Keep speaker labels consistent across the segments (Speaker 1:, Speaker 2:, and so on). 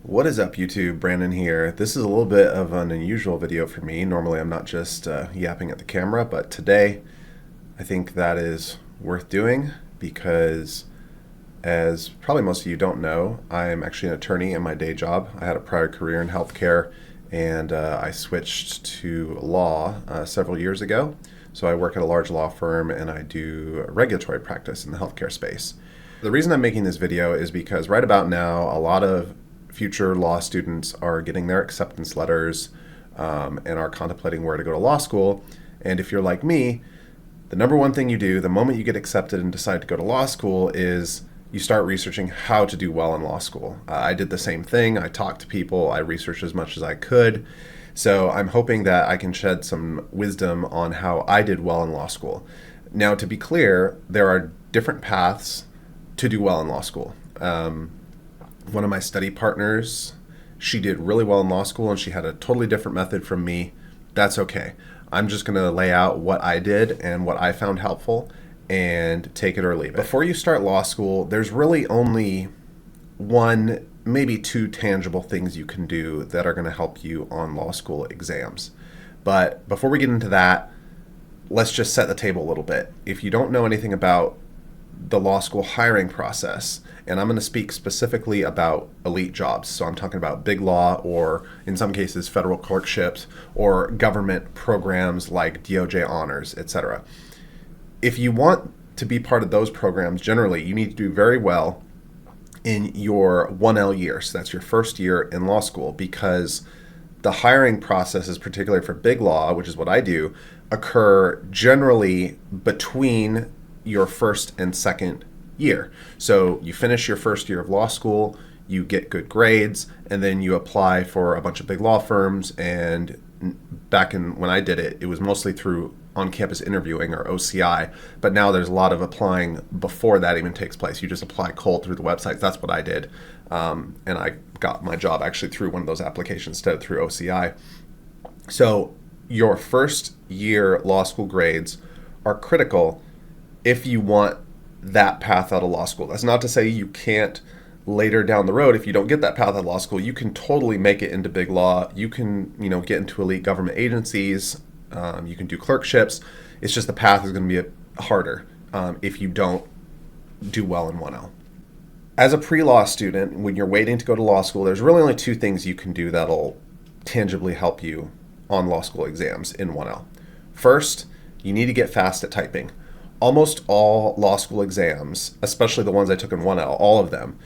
Speaker 1: What is up, YouTube? Brandon here. This is a little bit of an unusual video for me. Normally I'm not just yapping at the camera, but today I think that is worth doing because, as probably most of you don't know, I'm actually an attorney in my day job. I had a prior career in healthcare and I switched to law several years ago. So I work at a large law firm and I do regulatory practice in the healthcare space. The reason I'm making this video is because right about now, a lot of future law students are getting their acceptance letters and are contemplating where to go to law school. And if you're like me, the number one thing you do the moment you get accepted and decide to go to law school is you start researching how to do well in law school. I did the same thing. I talked to people. I researched as much as I could. So I'm hoping that I can shed some wisdom on how I did well in law school. Now, to be clear, there are different paths to do well in law school. One of my study partners, she did really well in law school and she had a totally different method from me. That's okay. I'm just going to lay out what I did and what I found helpful and take it or leave it. Before you start law school, there's really only one, maybe two tangible things you can do that are going to help you on law school exams. But before we get into that, let's just set the table a little bit. If you don't know anything about the law school hiring process, and I'm going to speak specifically about elite jobs. So I'm talking about big law or in some cases federal clerkships or government programs like DOJ honors, etc. If you want to be part of those programs, generally you need to do very well in your 1L year. So that's your first year in law school, because the hiring processes, particularly for big law, which is what I do, occur generally between your first and second year. So you finish your first year of law school, you get good grades, and then you apply for a bunch of big law firms. And back in when I did it, it was mostly through on-campus interviewing or OCI, but now there's a lot of applying before that even takes place. You just apply cold through the websites. That's what I did. And I got my job actually through one of those applications instead of through OCI. So your first year law school grades are critical if you want that path out of law school. That's not to say you can't later down the road, if you don't get that path out of law school, you can totally make it into big law. You can, get into elite government agencies. You can do clerkships. It's just the path is going to be harder if you don't do well in 1L. As a pre-law student, when you're waiting to go to law school, there's really only two things you can do that'll tangibly help you on law school exams in 1L. First, you need to get fast at typing. Almost all law school exams, especially the ones I took in 1L, all of them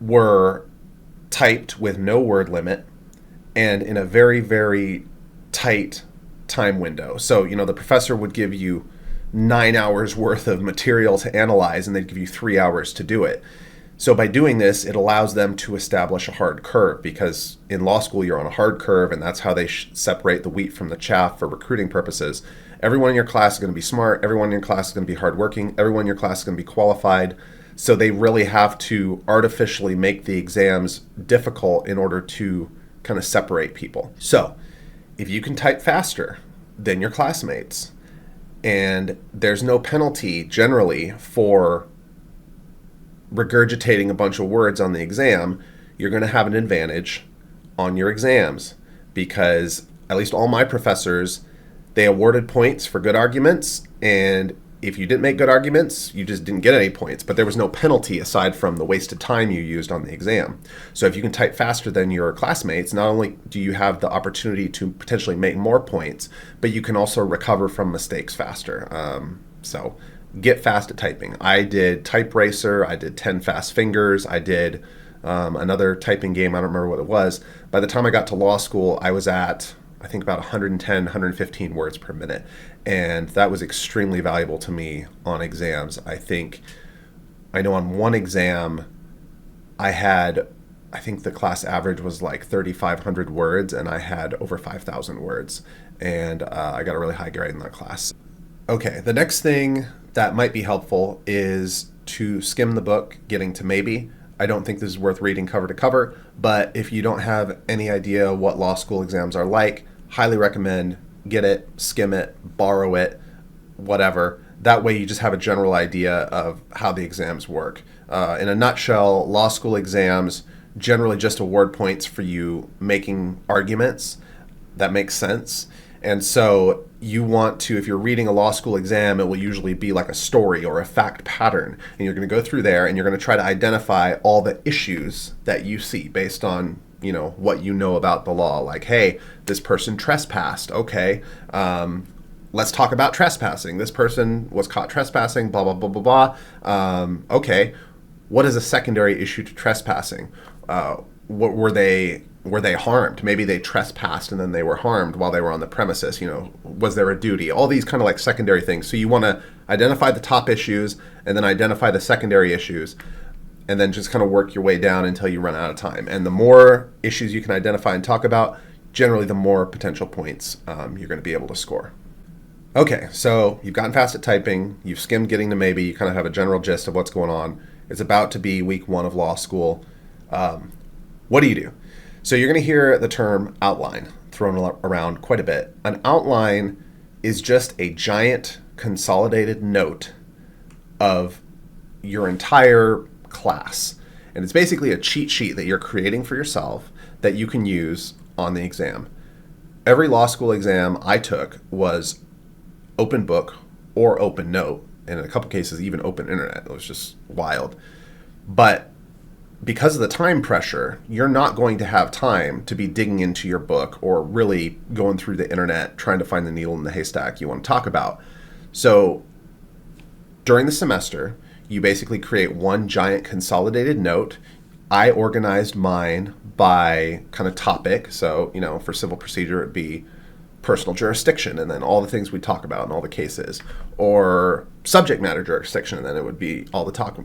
Speaker 1: were typed with no word limit and in a very, very tight time window. So, the professor would give you 9 hours worth of material to analyze and they'd give you 3 hours to do it. So by doing this, it allows them to establish a hard curve, because in law school you're on a hard curve, and that's how they separate the wheat from the chaff for recruiting purposes. Everyone in your class is going to be smart. Everyone in your class is going to be hardworking. Everyone in your class is going to be qualified. So they really have to artificially make the exams difficult in order to kind of separate people. So if you can type faster than your classmates, and there's no penalty generally for regurgitating a bunch of words on the exam, you're going to have an advantage on your exams, because at least all my professors, they awarded points for good arguments, and if you didn't make good arguments, you just didn't get any points, but there was no penalty aside from the wasted time you used on the exam. So if you can type faster than your classmates, not only do you have the opportunity to potentially make more points, but you can also recover from mistakes faster. So get fast at typing. I did Type Racer, I did 10 Fast Fingers, I did another typing game, I don't remember what it was. By the time I got to law school, I was at, I think, about 110, 115 words per minute. And that was extremely valuable to me on exams. I know on one exam, I think the class average was like 3,500 words, and I had over 5,000 words. And I got a really high grade in that class. Okay, the next thing that might be helpful is to skim the book, getting to maybe. I don't think this is worth reading cover to cover, but if you don't have any idea what law school exams are like, highly recommend get it, skim it, borrow it, whatever. That way you just have a general idea of how the exams work. In a nutshell, law school exams generally just award points for you making arguments that make sense. And so you want to, if you're reading a law school exam, it will usually be like a story or a fact pattern. And you're going to go through there and you're going to try to identify all the issues that you see based on, what you know about the law. Like, hey, this person trespassed. Okay, let's talk about trespassing. This person was caught trespassing, blah, blah, blah, blah, blah. Okay, what is a secondary issue to trespassing? What were they harmed? Maybe they trespassed and then they were harmed while they were on the premises. Was there a duty? All these kind of like secondary things. So you want to identify the top issues and then identify the secondary issues and then just kind of work your way down until you run out of time. And the more issues you can identify and talk about, generally the more potential points you're going to be able to score. Okay, so you've gotten fast at typing, you've skimmed getting to maybe, you kind of have a general gist of what's going on. It's about to be week 1 of law school. What do? So you're going to hear the term outline thrown around quite a bit. An outline is just a giant consolidated note of your entire class. And it's basically a cheat sheet that you're creating for yourself that you can use on the exam. Every law school exam I took was open book or open note, and in a couple cases even open internet. It was just wild. But because of the time pressure, you're not going to have time to be digging into your book or really going through the internet trying to find the needle in the haystack you want to talk about. So during the semester, you basically create one giant consolidated note. I organized mine by kind of topic. So, for civil procedure, it'd be personal jurisdiction and then all the things we talk about in all the cases, or subject matter jurisdiction, and then it would be all the talk,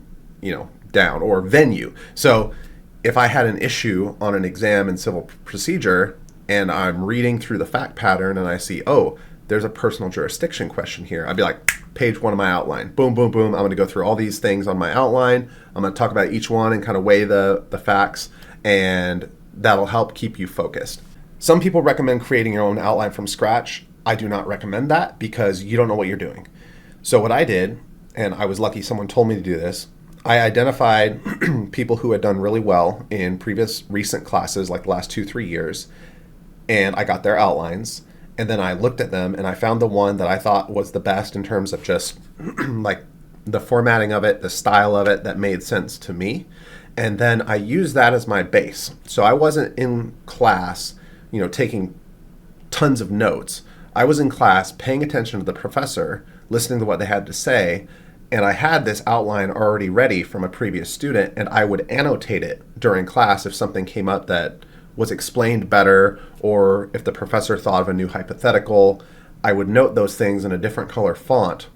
Speaker 1: down, or venue. So if I had an issue on an exam in civil procedure and I'm reading through the fact pattern and I see, oh, there's a personal jurisdiction question here, I'd be like, page 1 of my outline. Boom, boom, boom. I'm going to go through all these things on my outline. I'm going to talk about each one and kind of weigh the facts, and that'll help keep you focused. Some people recommend creating your own outline from scratch. I do not recommend that because you don't know what you're doing. So what I did, and I was lucky someone told me to do this, I identified people who had done really well in previous recent classes, like the last 2-3 years, and I got their outlines, and then I looked at them and I found the one that I thought was the best in terms of just like the formatting of it, the style of it that made sense to me. And then I used that as my base. So I wasn't in class, taking tons of notes. I was in class paying attention to the professor, listening to what they had to say, and I had this outline already ready from a previous student, and I would annotate it during class if something came up that was explained better, or if the professor thought of a new hypothetical, I would note those things in a different color font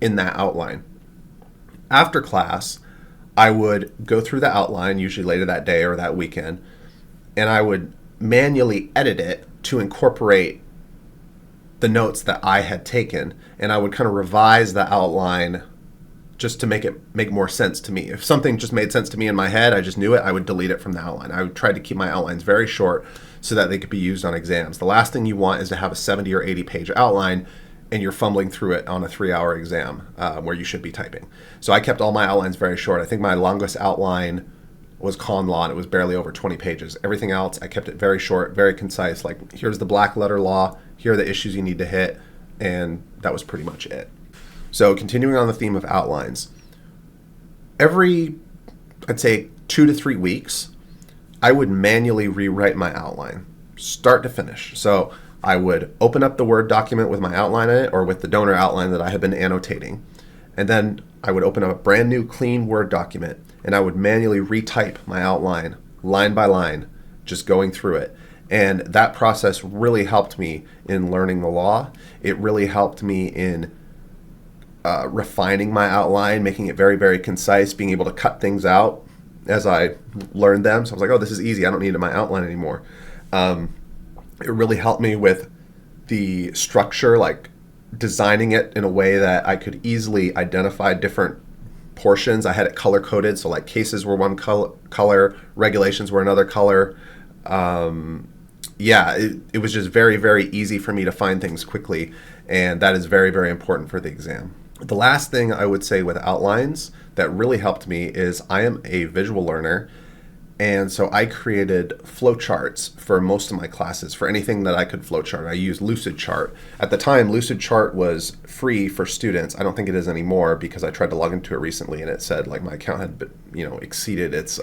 Speaker 1: in that outline. After class, I would go through the outline, usually later that day or that weekend, and I would manually edit it to incorporate the notes that I had taken, and I would kind of revise the outline just to make it make more sense to me. If something just made sense to me in my head, I just knew it, I would delete it from the outline. I would try to keep my outlines very short so that they could be used on exams. The last thing you want is to have a 70 or 80 page outline and you're fumbling through it on a 3-hour exam where you should be typing. So I kept all my outlines very short. I think my longest outline was con law, and it was barely over 20 pages. Everything else, I kept it very short, very concise. Like, here's the black letter law, here are the issues you need to hit, and that was pretty much it. So continuing on the theme of outlines, every, I'd say 2 to 3 weeks, I would manually rewrite my outline, start to finish. So I would open up the Word document with my outline in it, or with the donor outline that I had been annotating. And then I would open up a brand new clean Word document, and I would manually retype my outline line by line, just going through it. And that process really helped me in learning the law. It really helped me in refining my outline, making it very, very concise, being able to cut things out as I learned them. So I was like, oh, this is easy. I don't need my outline anymore. It really helped me with the structure, like designing it in a way that I could easily identify different portions. I had it color coded, so like cases were one color, regulations were another color. It was just very, very easy for me to find things quickly, and that is very, very important for the exam. The last thing I would say with outlines that really helped me is I am a visual learner, And so I created flowcharts for most of my classes. For anything that I could flowchart, I used Lucidchart. At the time, Lucidchart was free for students. I don't think it is anymore because I tried to log into it recently and it said like my account had, exceeded its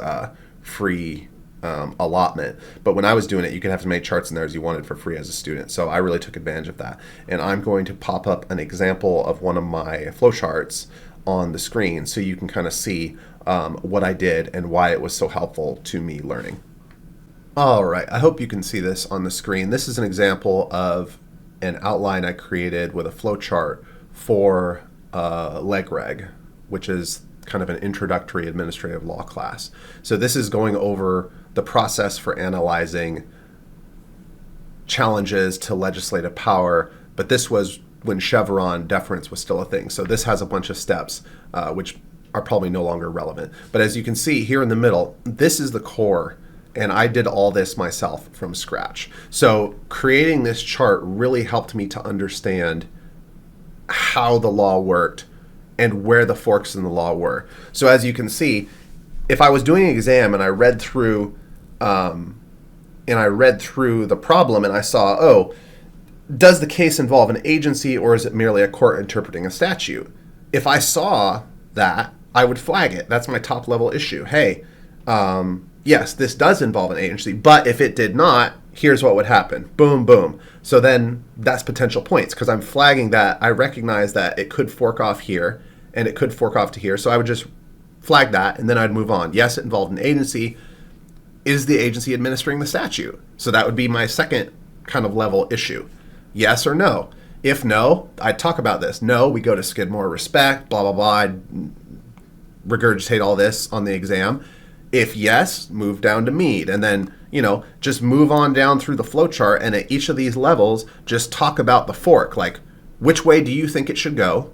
Speaker 1: free allotment. But when I was doing it, you could have as many charts in there as you wanted for free as a student. So I really took advantage of that. And I'm going to pop up an example of one of my flowcharts on the screen so you can kind of see what I did and why it was so helpful to me learning. All right, I hope you can see this on the screen. This is an example of an outline I created with a flowchart for LegReg, which is kind of an introductory administrative law class. So this is going over the process for analyzing challenges to legislative power, but this was when Chevron deference was still a thing. So this has a bunch of steps, which are probably no longer relevant. But as you can see here in the middle, this is the core, and I did all this myself from scratch. So creating this chart really helped me to understand how the law worked and where the forks in the law were. So as you can see, if I was doing an exam and I read through the problem and I saw, oh, does the case involve an agency or is it merely a court interpreting a statute? If I saw that, I would flag it. That's my top level issue. Hey, yes, this does involve an agency, but if it did not, here's what would happen. Boom, boom. So then that's potential points because I'm flagging that. I recognize that it could fork off here and it could fork off to here. So I would just flag that and then I'd move on. Yes, it involved an agency. Is the agency administering the statute? So that would be my second kind of level issue. Yes or no? If no, I'd talk about this. No, we go to Skidmore respect, blah, blah, blah. I'd regurgitate all this on the exam. If yes, move down to Mead. And then, just move on down through the flowchart. And at each of these levels, just talk about the fork. Like, which way do you think it should go?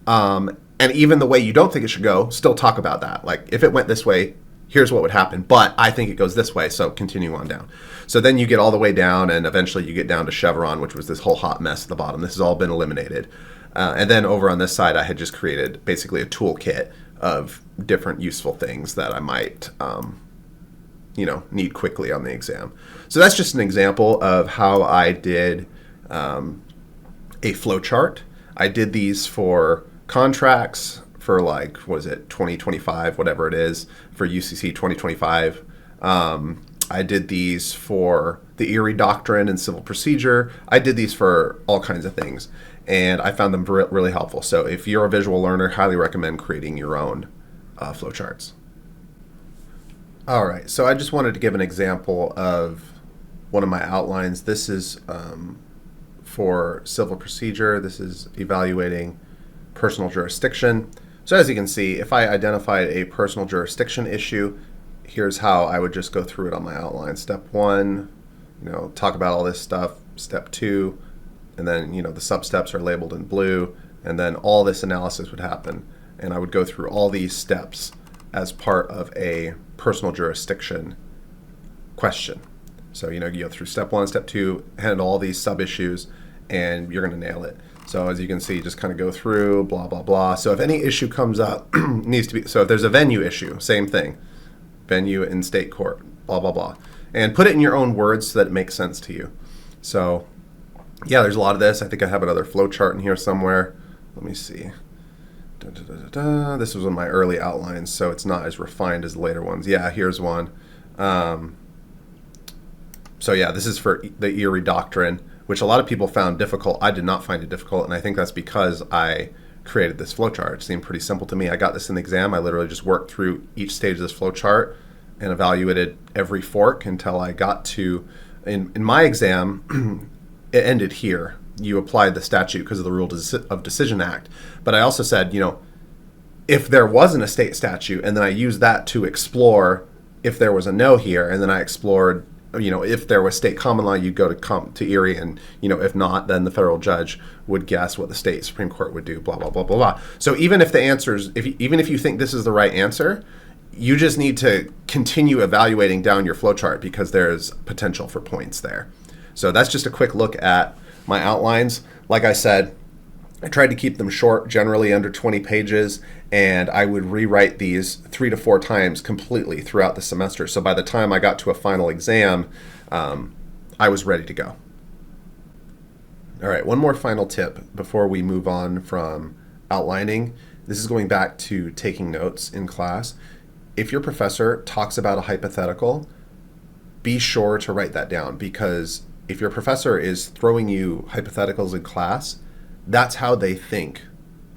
Speaker 1: And even the way you don't think it should go, still talk about that. Like, if it went this way, here's what would happen. But I think it goes this way, so continue on down. So then you get all the way down, and eventually you get down to Chevron, which was this whole hot mess at the bottom. This has all been eliminated. And then over on this side, I had just created basically a toolkit of different useful things that I might, need quickly on the exam. So that's just an example of how I did a flowchart. I did these for contracts for 2025, whatever it is, for UCC 2025. I did these for the Erie Doctrine and civil procedure. I did these for all kinds of things, and I found them really helpful. So if you're a visual learner, highly recommend creating your own flowcharts. All right, so I just wanted to give an example of one of my outlines. This is for civil procedure. This is evaluating personal jurisdiction. So as you can see, if I identified a personal jurisdiction issue, here's how I would just go through it on my outline. Step 1, talk about all this stuff. Step 2, and then, the sub-steps are labeled in blue, and then all this analysis would happen. And I would go through all these steps as part of a personal jurisdiction question. So, you go through step 1, step 2, handle all these sub-issues, and you're going to nail it. So as you can see, just kind of go through, blah, blah, blah. So if any issue comes up, needs to be, so if there's a venue issue, same thing. Venue in state court, blah, blah, blah. And put it in your own words so that it makes sense to you. So yeah, there's a lot of this. I think I have another flow chart in here somewhere. Let me see. This was one of my early outlines, so it's not as refined as the later ones. Yeah, here's one. So yeah, this is for the Erie Doctrine, which a lot of people found difficult. I did not find it difficult, and I think that's because I created this flowchart. It seemed pretty simple to me. I got this in the exam. I literally just worked through each stage of this flowchart and evaluated every fork until I got to, in my exam, it ended here. You applied the statute because of the Rule of Decision Act. But I also said, if there wasn't a state statute, and then I used that to explore if there was a no here, and then I explored, if there was state common law, you'd go to Erie, and, if not, then the federal judge would guess what the state Supreme Court would do, blah, blah, blah, blah, blah. So even if the answers, even if you think this is the right answer, you just need to continue evaluating down your flowchart because there's potential for points there. So that's just a quick look at my outlines. Like I said, I tried to keep them short, generally under 20 pages, and I would rewrite these 3 to 4 times completely throughout the semester. So by the time I got to a final exam, I was ready to go. All right, one more final tip before we move on from outlining. This is going back to taking notes in class. If your professor talks about a hypothetical, be sure to write that down, because if your professor is throwing you hypotheticals in class, that's how they think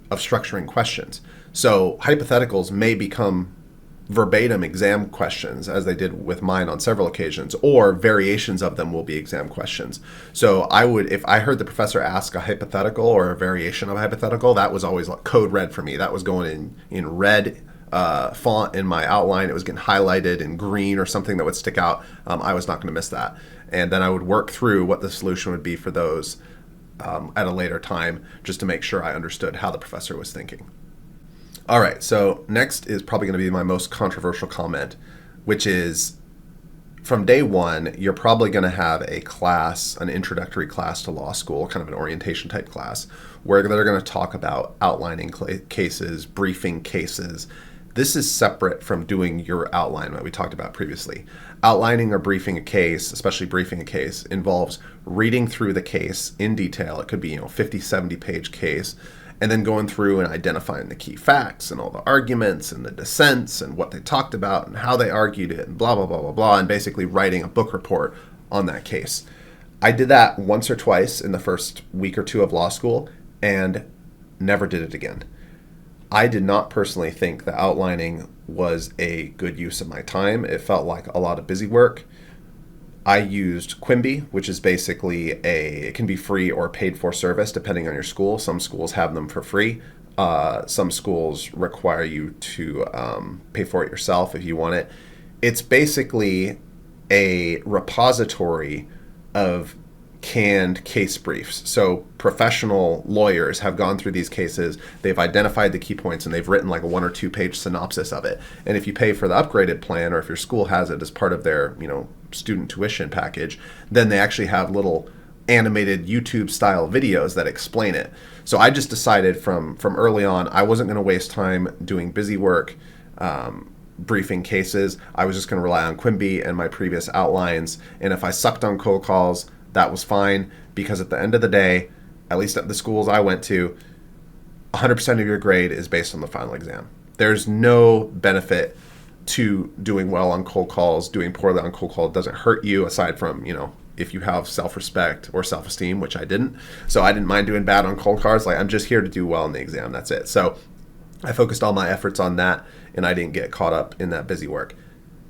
Speaker 1: of structuring questions. So hypotheticals may become verbatim exam questions, as they did with mine on several occasions, or variations of them will be exam questions. So I would, if I heard the professor ask a hypothetical or a variation of a hypothetical, that was always like code red for me. That was going in red font in my outline. It was getting highlighted in green or something that would stick out. I was not going to miss that. And then I would work through what the solution would be for those at a later time, just to make sure I understood how the professor was thinking. All right, so next is probably going to be my most controversial comment, which is from day one, you're probably going to have a class, an introductory class to law school, kind of an orientation type class, where they're going to talk about outlining cases, briefing cases. This is separate from doing your outline that we talked about previously. Outlining or briefing a case, especially briefing a case, involves reading through the case in detail. It could be, 50, 70 page case, and then going through and identifying the key facts and all the arguments and the dissents and what they talked about and how they argued it and blah, blah, blah, blah, blah, and basically writing a book report on that case. I did that once or twice in the first week or two of law school and never did it again. I did not personally think that outlining was a good use of my time. It felt like a lot of busy work. I used Quimby, which is basically it can be free or paid for service depending on your school. Some schools have them for free. Some schools require you to pay for it yourself if you want it. It's basically a repository of canned case briefs. So professional lawyers have gone through these cases, they've identified the key points, and they've written like a 1 or 2 page synopsis of it. And if you pay for the upgraded plan, or if your school has it as part of their student tuition package, then they actually have little animated YouTube style videos that explain it. So I just decided from early on, I wasn't going to waste time doing busy work briefing cases. I was just going to rely on Quimby and my previous outlines. And if I sucked on cold calls, that was fine, because at the end of the day, at least at the schools I went to, 100% of your grade is based on the final exam. There's no benefit to doing well on cold calls. Doing poorly on cold calls doesn't hurt you, aside from, if you have self-respect or self-esteem, which I didn't. So I didn't mind doing bad on cold calls. Like, I'm just here to do well in the exam. That's it. So I focused all my efforts on that, and I didn't get caught up in that busy work.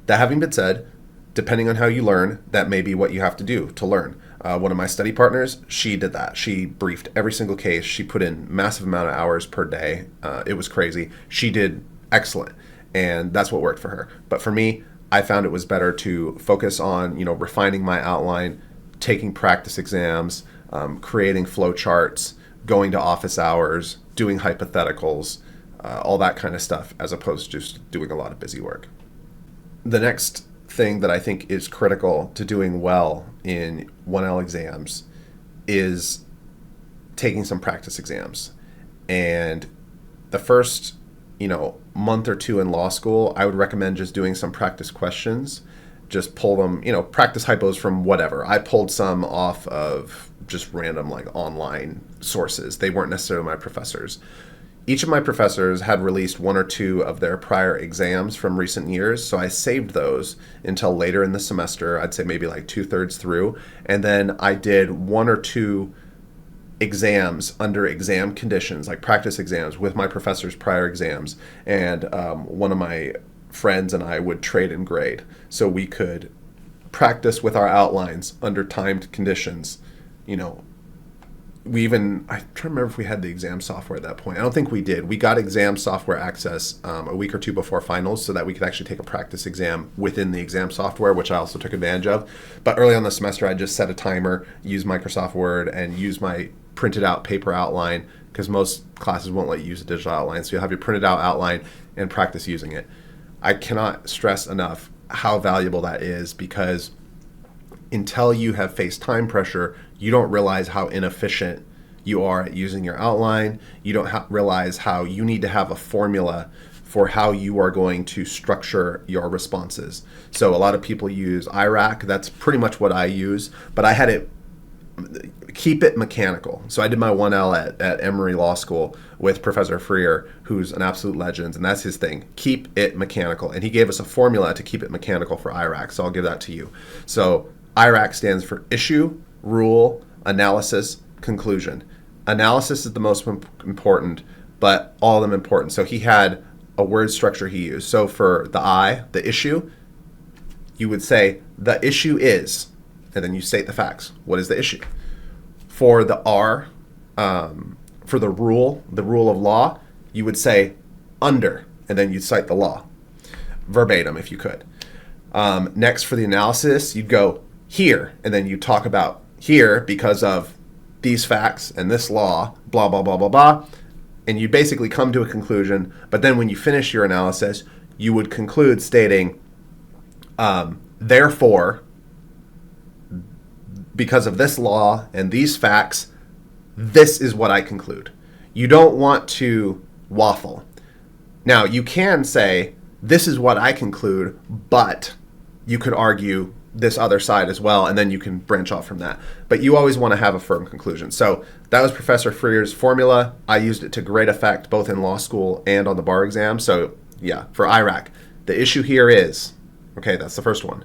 Speaker 1: That having been said, depending on how you learn, that may be what you have to do to learn. One of my study partners, she did that. She briefed every single case. She put in massive amount of hours per day. It was crazy. She did excellent, and that's what worked for her. But for me, I found it was better to focus on, refining my outline, taking practice exams, creating flowcharts, going to office hours, doing hypotheticals, all that kind of stuff, as opposed to just doing a lot of busy work. The next thing that I think is critical to doing well in 1L exams is taking some practice exams. And the first, month or two in law school, I would recommend just doing some practice questions. Just pull them, practice hypos from whatever. I pulled some off of just random online sources. They weren't necessarily my professors. Each of my professors had released 1 or 2 of their prior exams from recent years, so I saved those until later in the semester. I'd say maybe 2/3 through, and then I did 1 or 2 exams under exam conditions, like practice exams with my professor's prior exams, and one of my friends and I would trade and grade, so we could practice with our outlines under timed conditions. I'm trying to remember if we had the exam software at that point. I don't think we did. We got exam software access a week or 2 before finals, so that we could actually take a practice exam within the exam software, which I also took advantage of. But early on the semester, I just set a timer, use Microsoft Word, and use my printed out paper outline, because most classes won't let you use a digital outline. So you'll have your printed out outline and practice using it. I cannot stress enough how valuable that is, because until you have faced time pressure, you don't realize how inefficient you are at using your outline. You don't realize how you need to have a formula for how you are going to structure your responses. So a lot of people use IRAC. That's pretty much what I use, but I had it keep it mechanical. So I did my 1L at Emory Law School with Professor Freer, who's an absolute legend, and that's his thing. Keep it mechanical. And he gave us a formula to keep it mechanical for IRAC, so I'll give that to you. So IRAC stands for issue, rule, analysis, conclusion. Analysis is the most important, but all of them important. So he had a word structure he used. So for the I, the issue, you would say, the issue is, and then you state the facts. What is the issue? For the R, for the rule of law, you would say under, and then you'd cite the law. Verbatim, if you could. Next, for the analysis, you'd go here, and then you talk about here because of these facts and this law, blah, blah, blah, blah, blah. And you basically come to a conclusion, but then when you finish your analysis, you would conclude stating, therefore, because of this law and these facts, this is what I conclude. You don't want to waffle. Now, you can say, this is what I conclude, but you could argue this other side as well, and then you can branch off from that. But you always want to have a firm conclusion. So that was Professor Freer's formula. I used it to great effect both in law school and on the bar exam. So yeah, for IRAC, the issue here is, okay, that's the first one.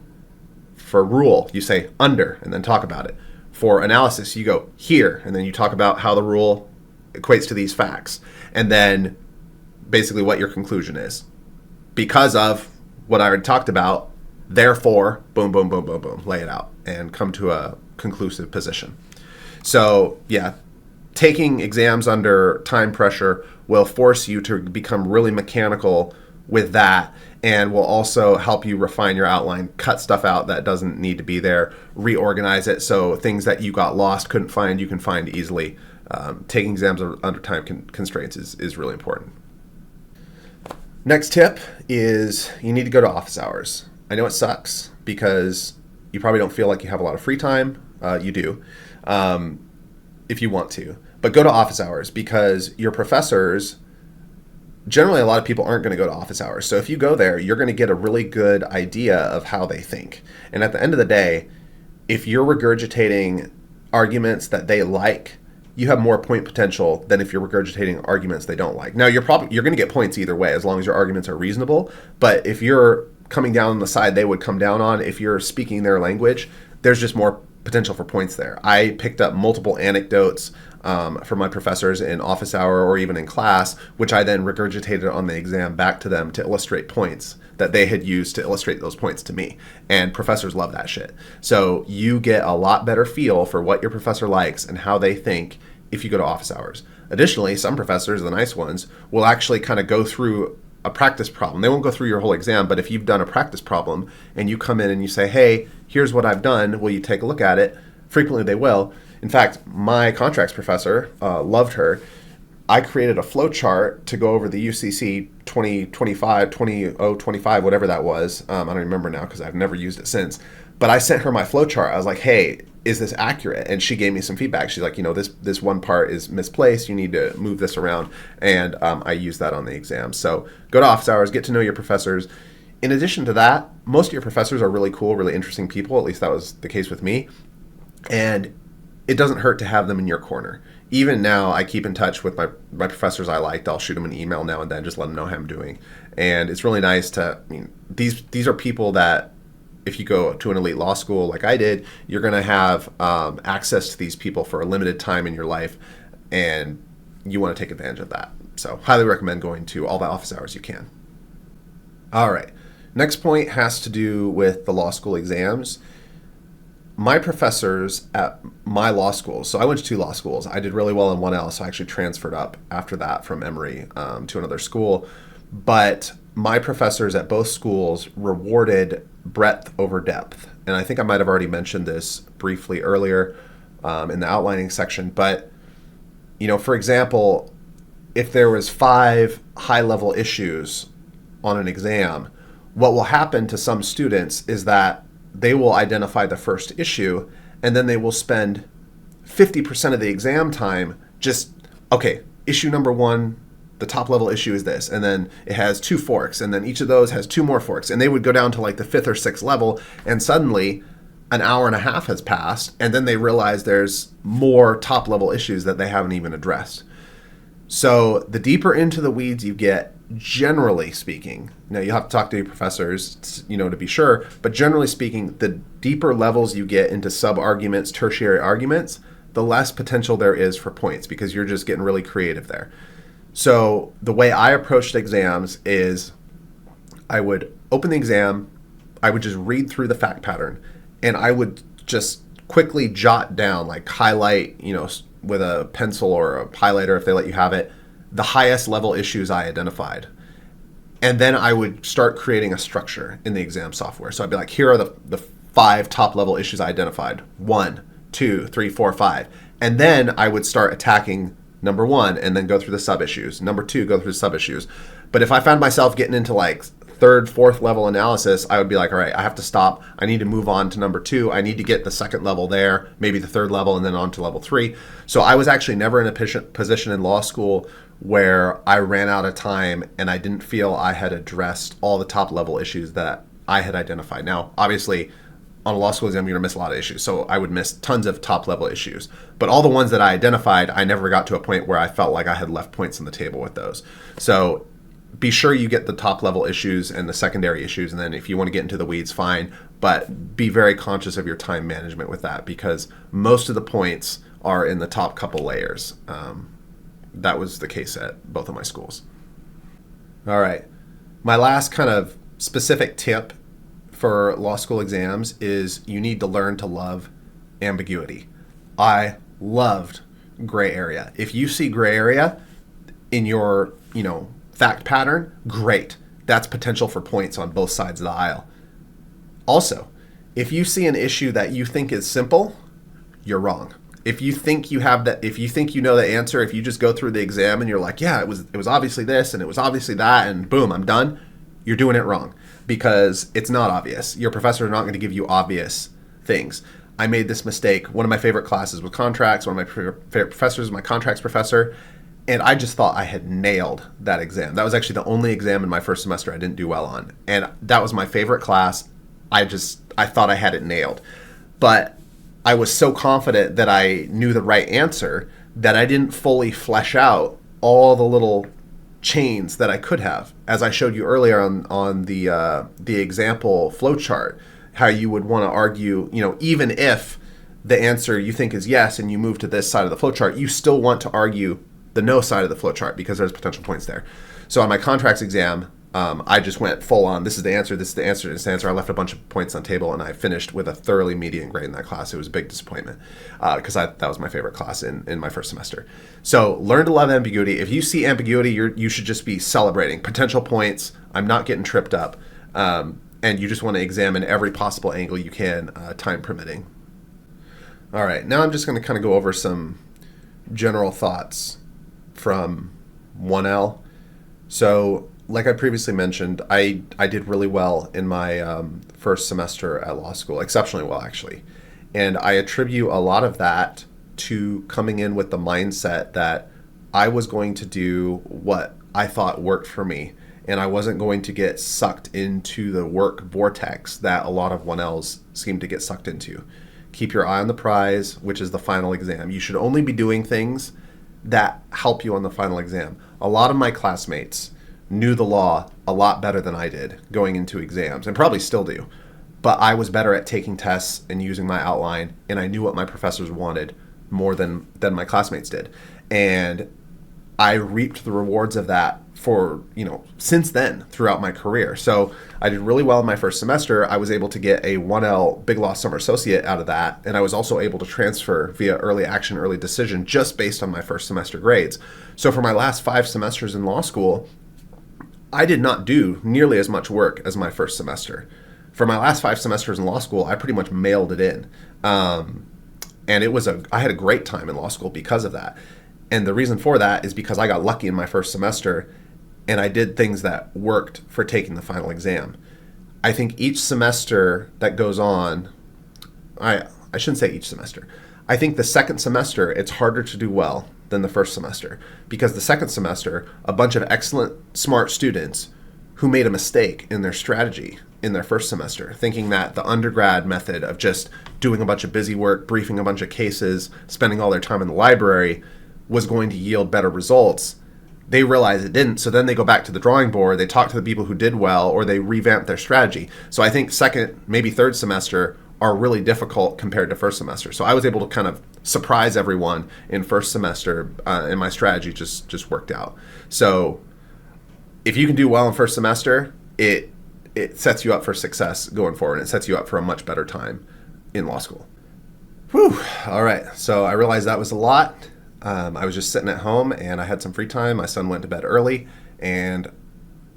Speaker 1: For rule, you say under and then talk about it. For analysis, you go here and then you talk about how the rule equates to these facts. And then basically what your conclusion is. Because of what I already talked about, therefore, boom, boom, boom, boom, boom, lay it out and come to a conclusive position. So yeah, taking exams under time pressure will force you to become really mechanical with that, and will also help you refine your outline, cut stuff out that doesn't need to be there, reorganize it so things that you got lost, couldn't find, you can find easily. Taking exams under time constraints is really important. Next tip is you need to go to office hours. I know it sucks because you probably don't feel like you have a lot of free time. You do, if you want to. But go to office hours because your professors, generally a lot of people aren't going to go to office hours. So if you go there, you're going to get a really good idea of how they think. And at the end of the day, if you're regurgitating arguments that they like, you have more point potential than if you're regurgitating arguments they don't like. Now, you're going to get points either way as long as your arguments are reasonable. But if you're coming down on the side they would come down on, if you're speaking their language, there's just more potential for points there. I picked up multiple anecdotes from my professors in office hour or even in class, which I then regurgitated on the exam back to them to illustrate points that they had used to illustrate those points to me. And professors love that shit. So you get a lot better feel for what your professor likes and how they think if you go to office hours. Additionally, some professors, the nice ones, will actually kind of go through a practice problem. They won't go through your whole exam, but if you've done a practice problem and you come in and you say, hey, here's what I've done, will you take a look at it? Frequently they will. In fact, my contracts professor, loved her. I created a flowchart to go over the UCC 2025, whatever that was. I don't remember now because I've never used it since. But I sent her my flowchart. I was like, hey, is this accurate? And she gave me some feedback. She's like, this one part is misplaced. You need to move this around. And I used that on the exam. So go to office hours, get to know your professors. In addition to that, most of your professors are really cool, really interesting people. At least that was the case with me. And it doesn't hurt to have them in your corner. Even now, I keep in touch with my professors I liked. I'll shoot them an email now and then, just let them know how I'm doing. And it's really nice to, these are people that if you go to an elite law school like I did, you're going to have access to these people for a limited time in your life, and you want to take advantage of that. So highly recommend going to all the office hours you can. All right. Next point has to do with the law school exams. My professors at my law school, so I went to 2 law schools. I did really well in 1L, so I actually transferred up after that from Emory to another school. But my professors at both schools rewarded breadth over depth. And I think I might have already mentioned this briefly earlier in the outlining section. But, for example, if there was 5 high-level issues on an exam, what will happen to some students is that they will identify the first issue, and then they will spend 50% of the exam time just, okay, issue number one, the top level issue is this, and then it has 2 forks, and then each of those has 2 more forks, and they would go down to like the 5th or 6th level, and suddenly an hour and a half has passed, and then they realize there's more top level issues that they haven't even addressed. So the deeper into the weeds you get, generally speaking, now you have to talk to your professors, to be sure, but generally speaking, the deeper levels you get into sub-arguments, tertiary arguments, the less potential there is for points, because you're just getting really creative there. So the way I approached exams is I would open the exam, I would just read through the fact pattern, and I would just quickly jot down, like highlight, with a pencil or a highlighter if they let you have it, the highest level issues I identified. And then I would start creating a structure in the exam software. So I'd be like, here are the 5 top level issues I identified. 1, 2, 3, 4, 5. And then I would start attacking number 1 and then go through the sub issues. Number 2, go through the sub issues. But if I found myself getting into like 3rd, 4th level analysis, I would be like, all right, I have to stop. I need to move on to number 2. I need to get the 2nd level there, maybe the 3rd level, and then on to level 3. So I was actually never in a position in law school where I ran out of time and I didn't feel I had addressed all the top level issues that I had identified. Now, obviously, on a law school exam, you're going to miss a lot of issues. So I would miss tons of top level issues. But all the ones that I identified, I never got to a point where I felt like I had left points on the table with those. So be sure you get the top level issues and the secondary issues, and then if you want to get into the weeds, fine, but be very conscious of your time management with that, because most of the points are in the top couple layers. That was the case at both of my schools. All right, my last kind of specific tip for law school exams is you need to learn to love ambiguity. I loved gray area. If you see gray area in your, fact pattern, great. That's potential for points on both sides of the aisle. Also, if you see an issue that you think is simple, you're wrong. If you think you have that, if you think you know the answer, if you just go through the exam and you're like, yeah, it was obviously this and it was obviously that and boom, I'm done, you're doing it wrong, because it's not obvious. Your professor is not going to give you obvious things. I made this mistake. One of my favorite classes was contracts. One of my favorite professors was my contracts professor. And I just thought I had nailed that exam. That was actually the only exam in my first semester I didn't do well on. And that was my favorite class. I thought I had it nailed. But I was so confident that I knew the right answer that I didn't fully flesh out all the little chains that I could have. As I showed you earlier on the example flowchart, how you would want to argue, even if the answer you think is yes and you move to this side of the flowchart, you still want to argue the no side of the flowchart because there's potential points there. So on my contracts exam, I just went full on, this is the answer, this is the answer, this is the answer. I left a bunch of points on the table and I finished with a thoroughly median grade in that class. It was a big disappointment because that was my favorite class in my first semester. So learn to love ambiguity. If you see ambiguity, you should just be celebrating potential points. I'm not getting tripped up. And you just want to examine every possible angle you can, time permitting. All right, now I'm just going to kind of go over some general thoughts from 1L. So like I previously mentioned, I did really well in my first semester at law school, exceptionally well actually. And I attribute a lot of that to coming in with the mindset that I was going to do what I thought worked for me. And I wasn't going to get sucked into the work vortex that a lot of 1Ls seem to get sucked into. Keep your eye on the prize, which is the final exam. You should only be doing things that help you on the final exam. A lot of my classmates knew the law a lot better than I did going into exams, and probably still do. But I was better at taking tests and using my outline, and I knew what my professors wanted more than my classmates did. And I reaped the rewards of that for, since then throughout my career. So I did really well in my first semester. I was able to get a 1L Big Law Summer Associate out of that. And I was also able to transfer via early action, early decision just based on my first semester grades. So for my last 5 semesters in law school, I did not do nearly as much work as my first semester. For my last 5 semesters in law school, I pretty much mailed it in. And I had a great time in law school because of that. And the reason for that is because I got lucky in my first semester and I did things that worked for taking the final exam. I think each semester that goes on, I shouldn't say each semester. I think the second semester, it's harder to do well than the first semester, because the second semester, a bunch of excellent, smart students who made a mistake in their strategy in their first semester, thinking that the undergrad method of just doing a bunch of busy work, briefing a bunch of cases, spending all their time in the library was going to yield better results. They realize it didn't, so then they go back to the drawing board, they talk to the people who did well, or they revamp their strategy. So I think second, maybe third semester are really difficult compared to first semester. So I was able to kind of surprise everyone in first semester, and my strategy just worked out. So if you can do well in first semester, it sets you up for success going forward. It sets you up for a much better time in law school. Whew. All right. So I realized that was a lot. I was just sitting at home and I had some free time. My son went to bed early and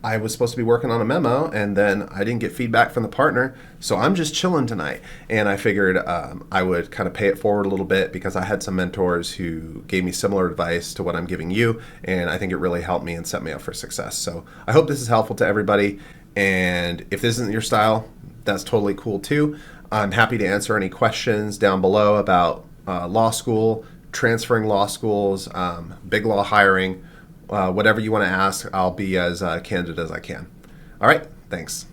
Speaker 1: I was supposed to be working on a memo, and then I didn't get feedback from the partner. So I'm just chilling tonight. And I figured I would kind of pay it forward a little bit, because I had some mentors who gave me similar advice to what I'm giving you. And I think it really helped me and set me up for success. So I hope this is helpful to everybody. And if this isn't your style, that's totally cool too. I'm happy to answer any questions down below about law school, transferring law schools, big law hiring, whatever you want to ask. I'll be as candid as I can. All right, thanks.